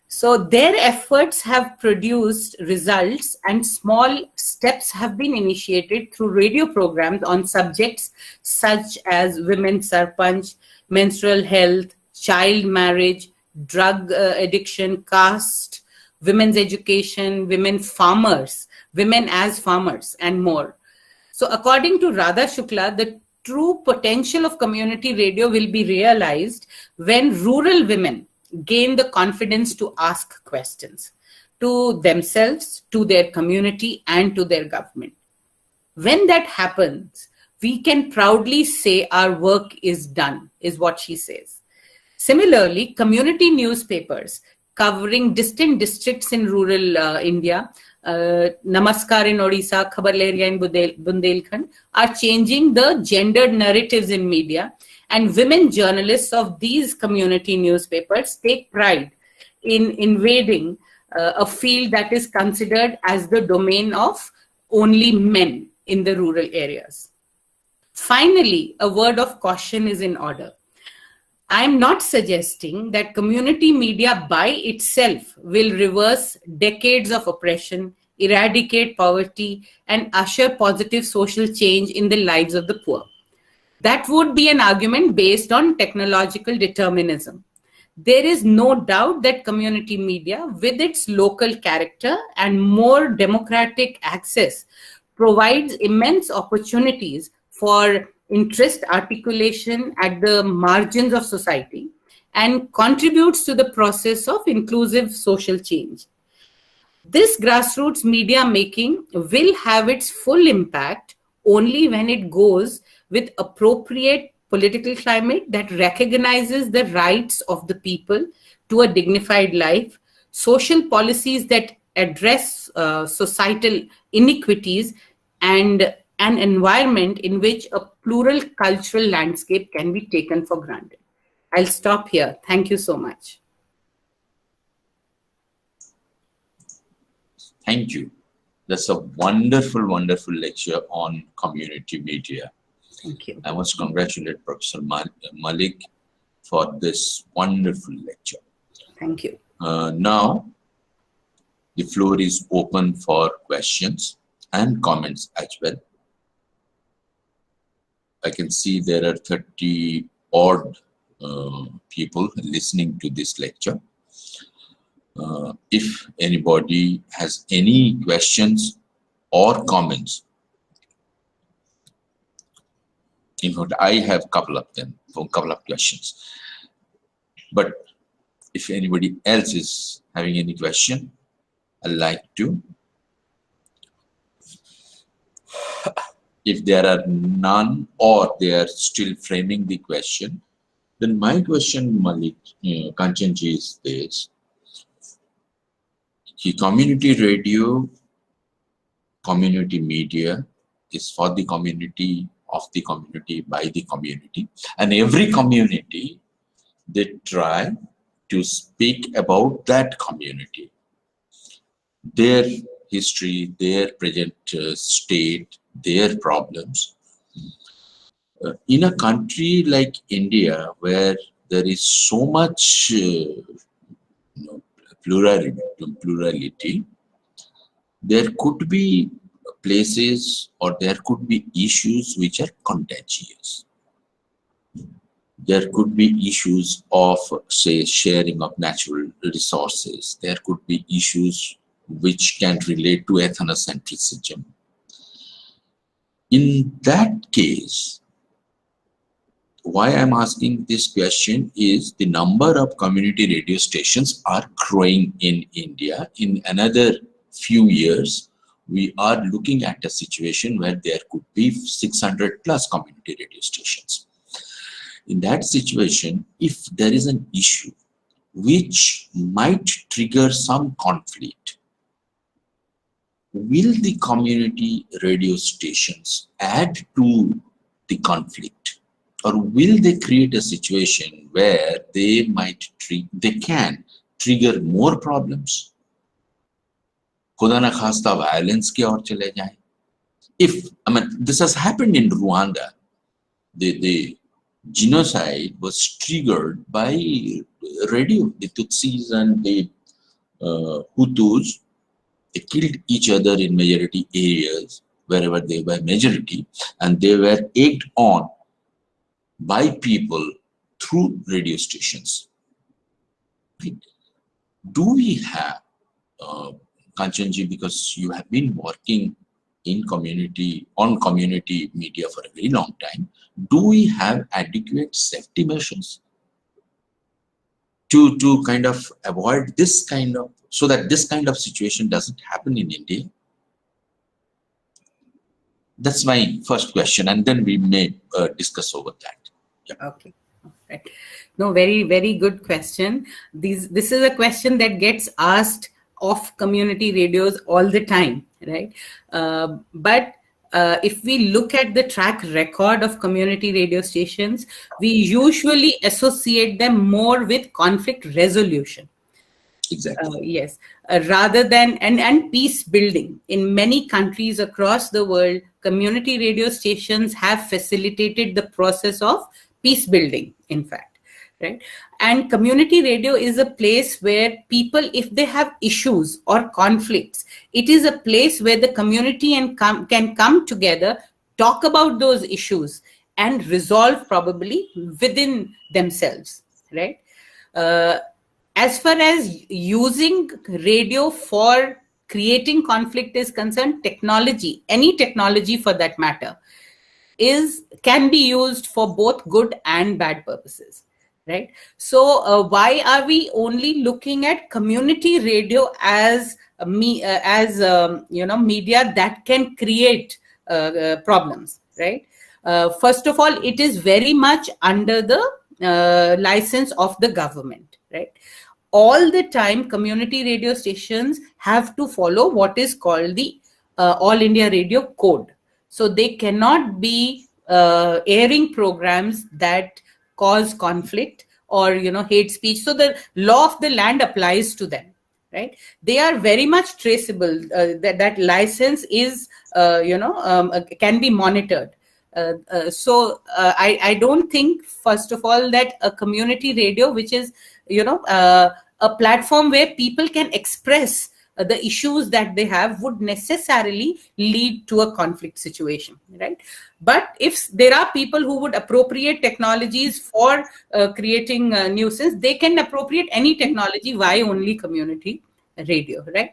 So their efforts have produced results, and small steps have been initiated through radio programs on subjects such as women sarpanch, menstrual health, child marriage, drug addiction, caste, women's education, women farmers, women as farmers, and more. So according to Radha Shukla, the true potential of community radio will be realized when rural women gain the confidence to ask questions to themselves, to their community, and to their government. When that happens, we can proudly say our work is done, is what she says. Similarly, community newspapers covering distant districts in rural India, Namaskar in Odisha, Khabar Lehriya in Bundelkhand, are changing the gendered narratives in media, and women journalists of these community newspapers take pride in invading a field that is considered as the domain of only men in the rural areas. Finally, a word of caution is in order. I'm not suggesting that community media by itself will reverse decades of oppression, eradicate poverty, and usher positive social change in the lives of the poor. That would be an argument based on technological determinism. There is no doubt that community media, with its local character and more democratic access, provides immense opportunities for interest articulation at the margins of society and contributes to the process of inclusive social change. This grassroots media making will have its full impact only when it goes with appropriate political climate that recognizes the rights of the people to a dignified life, social policies that address societal inequities, and an environment in which a plural cultural landscape can be taken for granted. I'll stop here. Thank you so much. Thank you. That's a wonderful, wonderful lecture on community media. Thank you. I must congratulate Professor Malik for this wonderful lecture. Thank you. Now, the floor is open for questions and comments as well. I can see there are 30 odd people listening to this lecture. If anybody has any questions or comments, in fact, I have a couple of them, a couple of questions. But if anybody else is having any question, I'd like to. If there are none or they are still framing the question, then my question, Malik, Kanchanji, is this. The community radio, community media is for the community, of the community, by the community. And every community, they try to speak about that community, their history, their present state, their problems. In a country like India, where there is so much plurality, there could be places or there could be issues which are contagious. There could be issues of, say, sharing of natural resources. There could be issues which can relate to ethnocentrism. In that case, why I'm asking this question is the number of community radio stations are growing in India. In another few years, we are looking at a situation where there could be 600 plus community radio stations. In that situation, if there is an issue which might trigger some conflict, will the community radio stations add to the conflict, or will they create a situation where they can trigger more problems? खुदा ना खास्ता violence की ओर चले जाएं. If, I mean, this has happened in Rwanda, the genocide was triggered by radio. The Tutsis and the Hutus, they killed each other in majority areas wherever they were majority, and they were egged on by people through radio stations. Do we have, Kanchanji, because you have been working in community media for a very long time, do we have adequate safety measures to kind of avoid this kind of, so that this kind of situation doesn't happen in India? That's my first question, and then we may discuss over that. Yeah. Okay. Right. No, very, very good question. This is a question that gets asked of community radios all the time, right? But if we look at the track record of community radio stations, we usually associate them more with conflict resolution. Exactly. Yes, rather than and peace building. In many countries across the world, community radio stations have facilitated the process of peace building, in fact. Right? And community radio is a place where people, if they have issues or conflicts, it is a place where the community can come together, talk about those issues, and resolve probably within themselves. Right? As far as using radio for creating conflict is concerned, technology, any technology for that matter, can be used for both good and bad purposes. Right. So why are we only looking at community radio as media that can create problems? Right. First of all, it is very much under the license of the government. Right. All the time, community radio stations have to follow what is called the All India Radio Code. So they cannot be airing programs that cause conflict or hate speech. So the law of the land applies to them, right? They are very much traceable. That license is can be monitored. So I don't think, first of all, that a community radio, which is a platform where people can express the issues that they have, would necessarily lead to a conflict situation, right? But if there are people who would appropriate technologies for creating a nuisance, they can appropriate any technology. Why only community radio, right?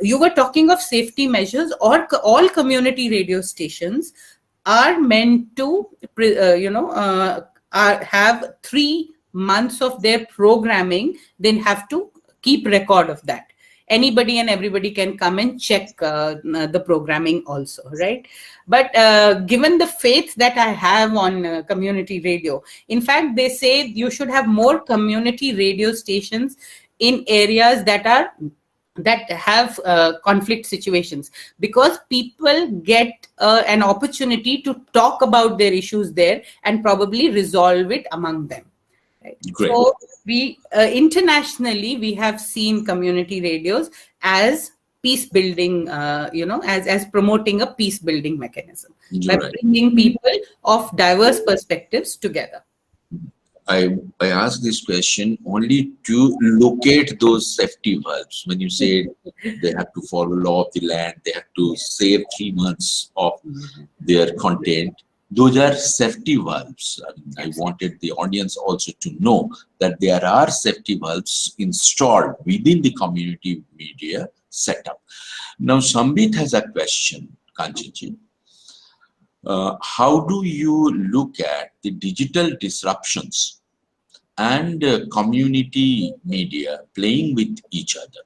You were talking of safety measures, or all community radio stations are meant to, have 3 months of their programming, then have to keep record of that. Anybody and everybody can come and check the programming also, right? But given the faith that I have on community radio, in fact, they say you should have more community radio stations in areas that have conflict situations, because people get an opportunity to talk about their issues there and probably resolve it among them. Right. Great. So we internationally, we have seen community radios as peace building, as promoting a peace building mechanism by Right. bringing people of diverse perspectives together. I ask this question only to locate those safety valves. When you say they have to follow law of the land, they have to save 3 months of their content. Those are safety valves. I wanted the audience also to know that there are safety valves installed within the community media setup. Now, Sambit has a question, Kanchanji. How do you look at the digital disruptions and community media playing with each other?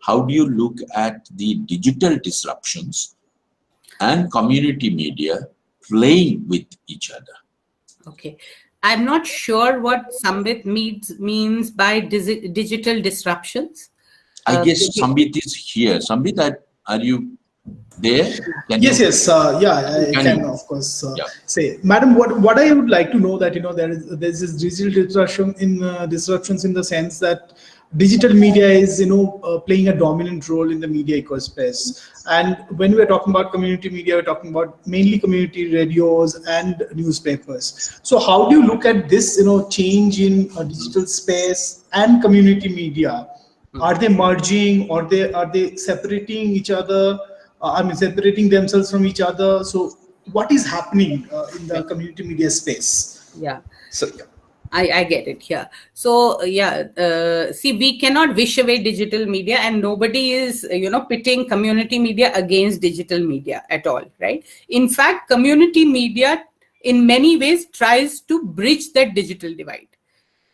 How do you look at the digital disruptions and community media playing with each other? Okay. I'm not sure what Sambit means by digital disruptions. I guess Sambit is here. Sambit, are you there? Yes. I can of course say, Madam. What I would like to know that there's this digital disruptions in the sense that digital media is playing a dominant role in the media ecospace. And when we're talking about community media, we're talking about mainly community radios and newspapers. So how do you look at this change in digital space and community media? Are they merging, or are they separating each other? Separating themselves from each other. So what is happening in the community media space? Yeah. So I get it here. So see, we cannot wish away digital media, and nobody is pitting community media against digital media at all, right? In fact, community media in many ways tries to bridge that digital divide.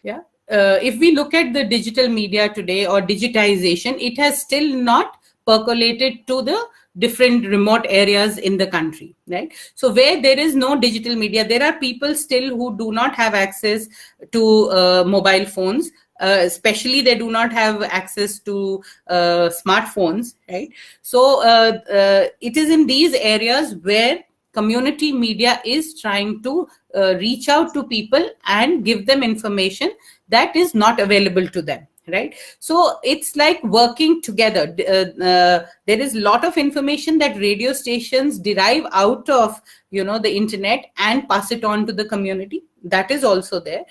Yeah. If we look at the digital media today or digitization, it has still not percolated to the different remote areas in the country, right? So where there is no digital media, there are people still who do not have access to mobile phones. Especially they do not have access to smartphones, right? So it is in these areas where community media is trying to reach out to people and give them information that is not available to them, right? So it's like working together. There is a lot of information that radio stations derive out of the internet and pass it on to the community. That is also there.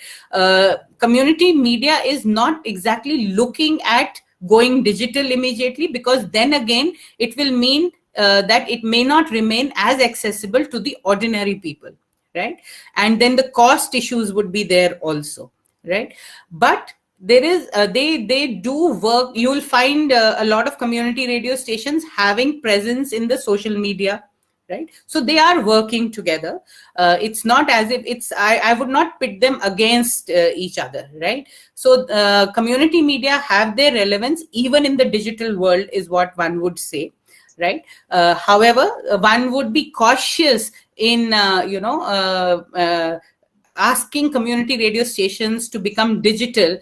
Community media is not exactly looking at going digital immediately, because then again it will mean that it may not remain as accessible to the ordinary people, right? And then the cost issues would be there also, right? But there is they do work. You will find a lot of community radio stations having presence in the social media, right? So they are working together. It's not as if I would not pit them against each other, right? So community media have their relevance even in the digital world, is what one would say, right? However, one would be cautious in asking community radio stations to become digital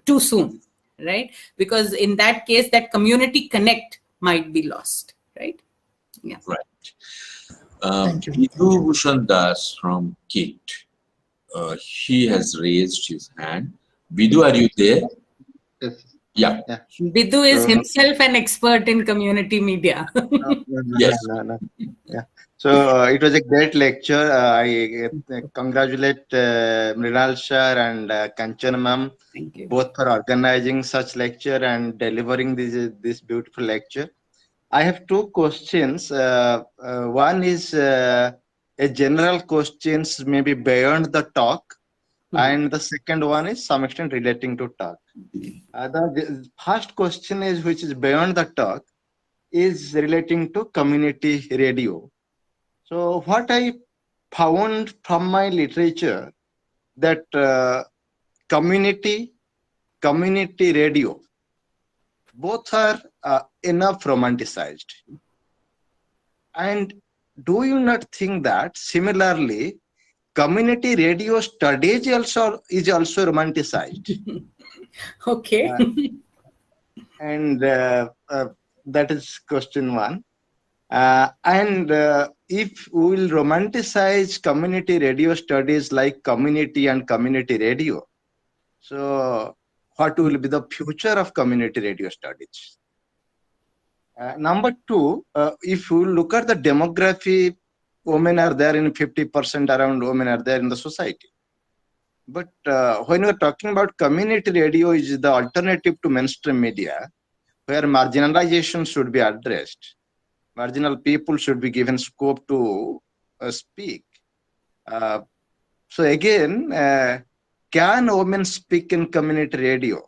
too soon, right? Because in that case, that community connect might be lost, right? Yeah. Right. Thank you. Vidhu Bhushan Das from KIT. He has raised his hand. Vidhu, are you there? Yes. Yeah. Vidhu is himself an expert in community media. Yes. No. Yeah. So it was a great lecture. I congratulate Mrinal sir and Kanchan ma'am, Thank you. both for organizing such lecture and delivering this beautiful lecture. I have two questions. One is a general questions, maybe beyond the talk, and the second one is some extent relating to talk. The first question is, which is beyond the talk, is relating to community radio. So what I found from my literature, that community radio, both are enough romanticized. And do you not think that similarly community radio studies is also romanticized? Okay. And that is question one. And if we will romanticize community radio studies like community and community radio, so what will be the future of community radio studies? Number two, if you look at the demography, women are there in 50% around women are there in the society. But when we're talking about community radio is the alternative to mainstream media, where marginalization should be addressed. Marginal people should be given scope to speak. So again, can women speak in community radio?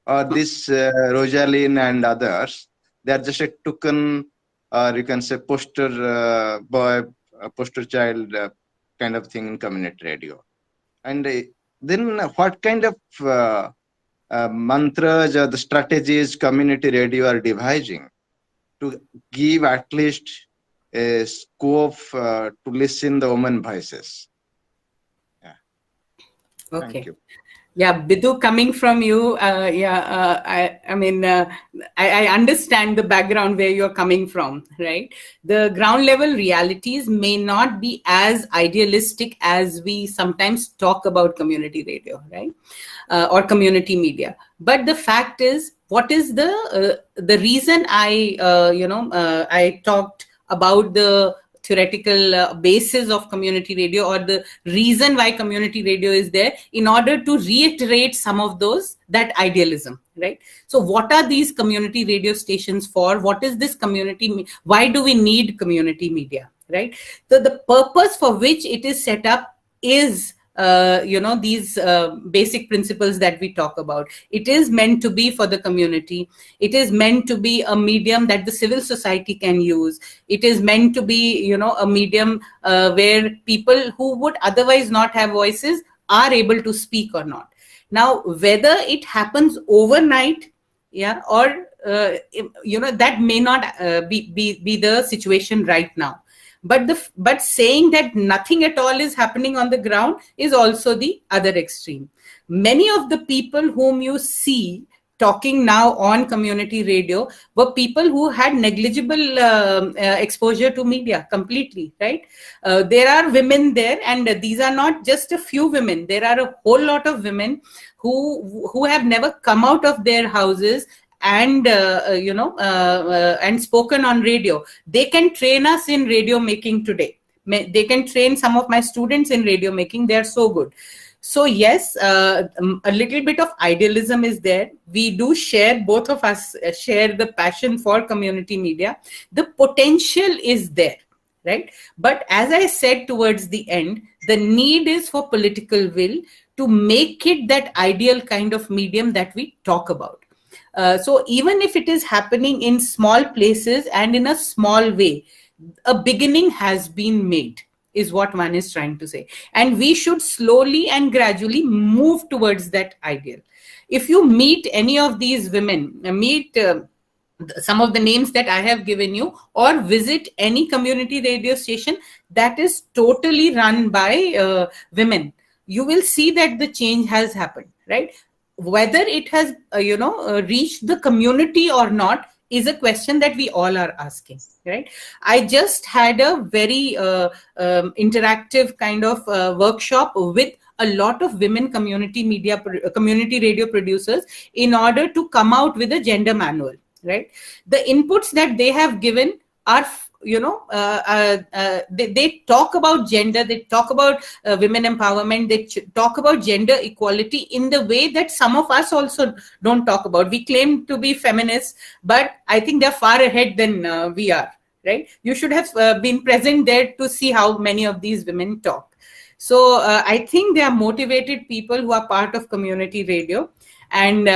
Or this Rosaline and others, they are just a token, or you can say poster boy, poster child kind of thing in community radio. And then what kind of mantras or the strategies community radio are devising to give at least a scope to listen the women voices? Yeah. Okay. Thank you. Yeah, Bidu, coming from you, I understand the background where you're coming from, right? The ground level realities may not be as idealistic as we sometimes talk about community radio, right? Or community media. But the fact is, what is the reason I talked about the theoretical basis of community radio, or the reason why community radio is there, in order to reiterate some of that idealism, right? So what are these community radio stations for? What is this community? Why do we need community media, right? So the purpose for which it is set up is these basic principles that we talk about. It is meant to be for the community. It is meant to be a medium that the civil society can use. It is meant to be, a medium where people who would otherwise not have voices are able to speak or not. Now, whether it happens overnight, or that may not be the situation right now. But saying that nothing at all is happening on the ground is also the other extreme. Many of the people whom you see talking now on community radio were people who had negligible exposure to media completely, right? There are women there, and these are not just a few women. There are a whole lot of women who have never come out of their houses and and spoken on radio. They can train us in radio making today. They can train some of my students in radio making. They are so good. So yes, a little bit of idealism is there. We do share, both of us share the passion for community media. The potential is there, right? But as I said towards the end, the need is for political will to make it that ideal kind of medium that we talk about. So even if it is happening in small places and in a small way, a beginning has been made, is what one is trying to say. And we should slowly and gradually move towards that ideal. If you meet any of these women, meet some of the names that I have given you, or visit any community radio station that is totally run by women, you will see that the change has happened, right? Whether it has, reached the community or not is a question that we all are asking, right? I just had a very interactive kind of workshop with a lot of women community radio producers in order to come out with a gender manual, right? The inputs that they have given are they talk about gender, they talk about women empowerment, they talk about gender equality in the way that some of us also don't talk about. We claim to be feminists, but I think they're far ahead than we are, right? You should have been present there to see how many of these women talk. So I think they are motivated people who are part of community radio, and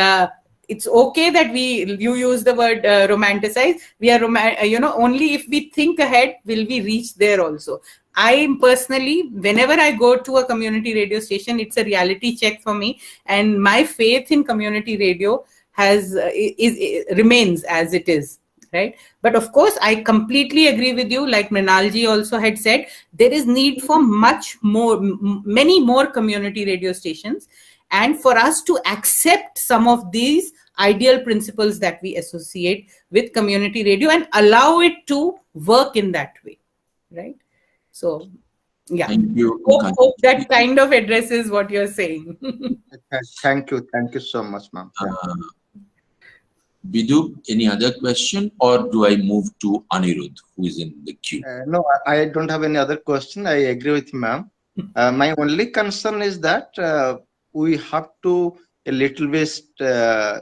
it's okay that you use the word romanticize. We are only if we think ahead will we reach there also. I personally, whenever I go to a community radio station, it's a reality check for me, and my faith in community radio remains as it is, right? But of course, I completely agree with you. Like Mrinalji also had said, there is need for many more community radio stations, and for us to accept some of these ideal principles that we associate with community radio and allow it to work in that way, right? So, yeah. Thank you. Hope that kind of addresses what you're saying. Thank you so much, ma'am. Bidu, any other question, or do I move to Anirudh, who is in the queue? No, I don't have any other question. I agree with ma'am. My only concern is that we have to a little bit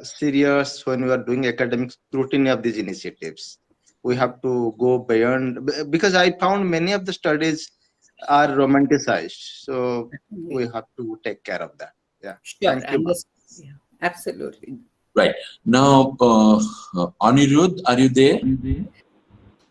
serious when we are doing academic scrutiny of these initiatives. We have to go beyond, because I found many of the studies are romanticized. So we have to take care of that. Yeah. Sure, Thank you, ma'am. yeah, absolutely. Right. Now, Anirudh, are you there?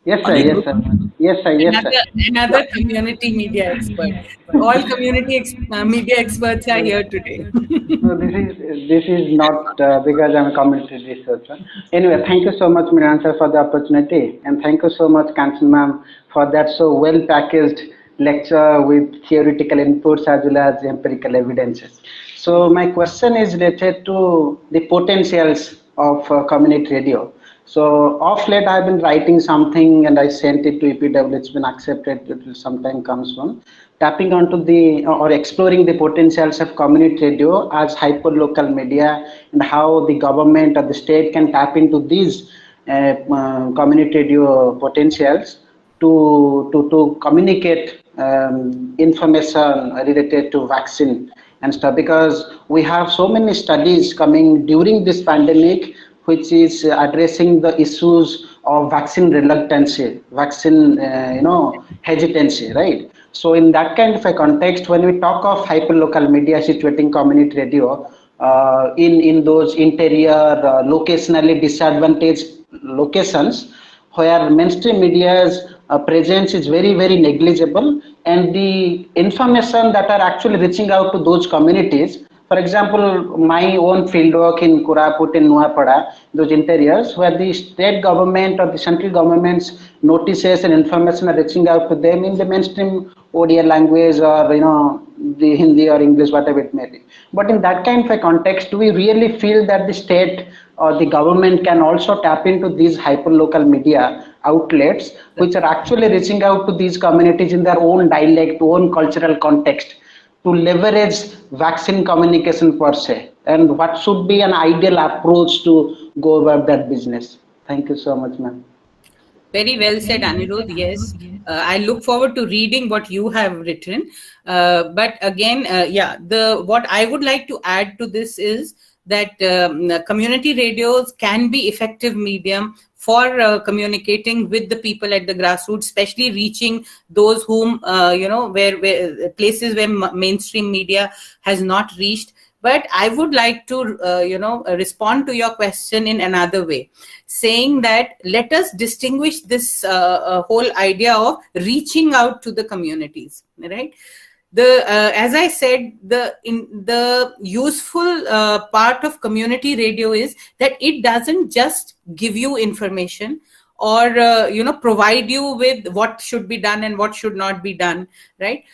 Yes, sir. Yes, sir. Yes, sir. Yes, sir. Another community media expert. All community media experts are here today. No, this is not because I'm a community researcher. Anyway, thank you so much, Miran sir, for the opportunity, and thank you so much, Kansan ma'am, for that so well packaged lecture with theoretical inputs as well as empirical evidences. So my question is related to the potentials of community radio. So off late, I've been writing something and I sent it to EPW. It's been accepted. It will sometime come soon. Tapping onto the or exploring the potentials of community radio as hyperlocal media and how the government or the state can tap into these community radio potentials to communicate information related to vaccine and stuff, because we have so many studies coming during this pandemic which is addressing the issues of vaccine reluctancy, vaccine hesitancy, right? So in that kind of a context, when we talk of hyperlocal media situating community radio in those interior locationally disadvantaged locations where mainstream media's presence is very, very negligible, and the information that are actually reaching out to those communities. For example, my own fieldwork in Koraput, in Nuapada, those interiors where the state government or the central government's notices and information are reaching out to them in the mainstream ODA language, or the Hindi or English, whatever it may be. But in that kind of a context, do we really feel that the state or the government can also tap into these hyperlocal media outlets which are actually reaching out to these communities in their own dialect, own cultural context, to leverage vaccine communication per se? And what should be an ideal approach to go about that business? Thank you so much, ma'am. Very well said, Anirudh. Yes, I look forward to reading what you have written. But again, what I would like to add to this is that community radios can be effective medium for communicating with the people at the grassroots, especially reaching those whom where places where mainstream media has not reached. But I would like to respond to your question in another way, saying that let us distinguish this whole idea of reaching out to the communities, right? As I said, the useful part of community radio is that it doesn't just give you information or provide you with what should be done and what should not be done, right?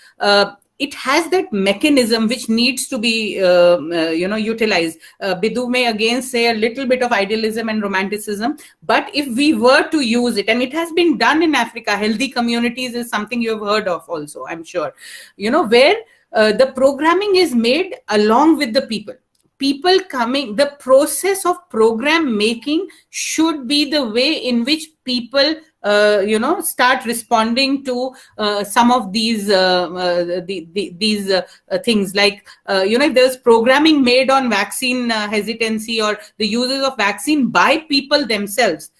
It has that mechanism which needs to be utilized. Bidu may again say a little bit of idealism and romanticism, but if we were to use it, and it has been done in Africa, healthy communities is something you have heard of also, I'm sure, where the programming is made along with the people coming. The process of program making should be the way in which people start responding to some of these things, like if there's programming made on vaccine hesitancy or the uses of vaccine by people themselves,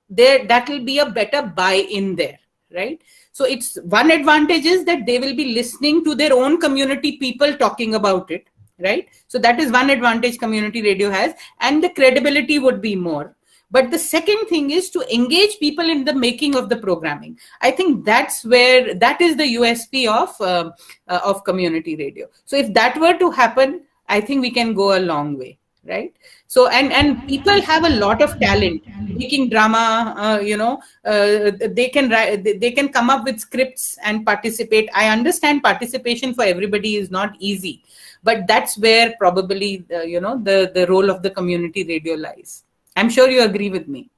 that will be a better buy-in there, right? So it's one advantage is that they will be listening to their own community people talking about it, right? So that is one advantage community radio has, and the credibility would be more. But the second thing is to engage people in the making of the programming. I think that is the USP of community radio. So if that were to happen, I think we can go a long way, right? So and people have a lot of talent making drama. They can come up with scripts and participate. I understand participation for everybody is not easy, but that's where probably the role of the community radio lies. I'm sure you agree with me.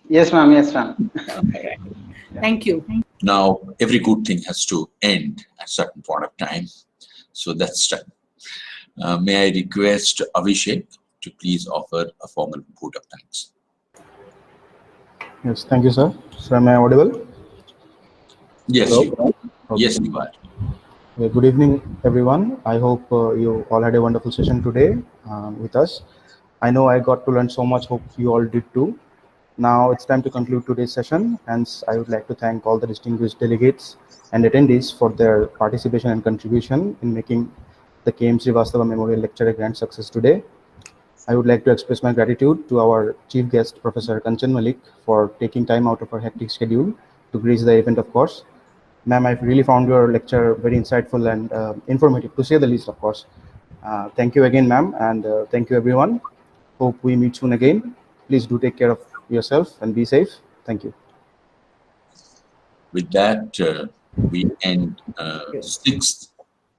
Yes, ma'am. Yes, ma'am. Okay. Thank you. Now, every good thing has to end at a certain point of time. So that's done. May I request Abhishek to please offer a formal vote of thanks. Yes, thank you, sir. So, am I audible? Yes, Hello? you are. Okay. Yes, you are. Good evening, everyone. I hope you all had a wonderful session today with us. I know I got to learn so much. Hope you all did too. Now it's time to conclude today's session. Hence, I would like to thank all the distinguished delegates and attendees for their participation and contribution in making the KM Srivastava Memorial Lecture a grand success today. I would like to express my gratitude to our chief guest, Professor Kanchan Malik, for taking time out of her hectic schedule to grace the event, of course. Ma'am, I've really found your lecture very insightful and informative, to say the least, of course. Thank you again, ma'am, and thank you, everyone. Hope we meet soon again. Please do take care of yourself and be safe. Thank you. With that, we end 6th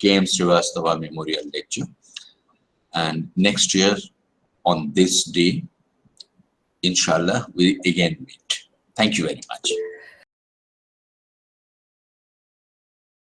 KM Srivastava Memorial Lecture. And next year, on this day, inshallah, we again meet. Thank you very much.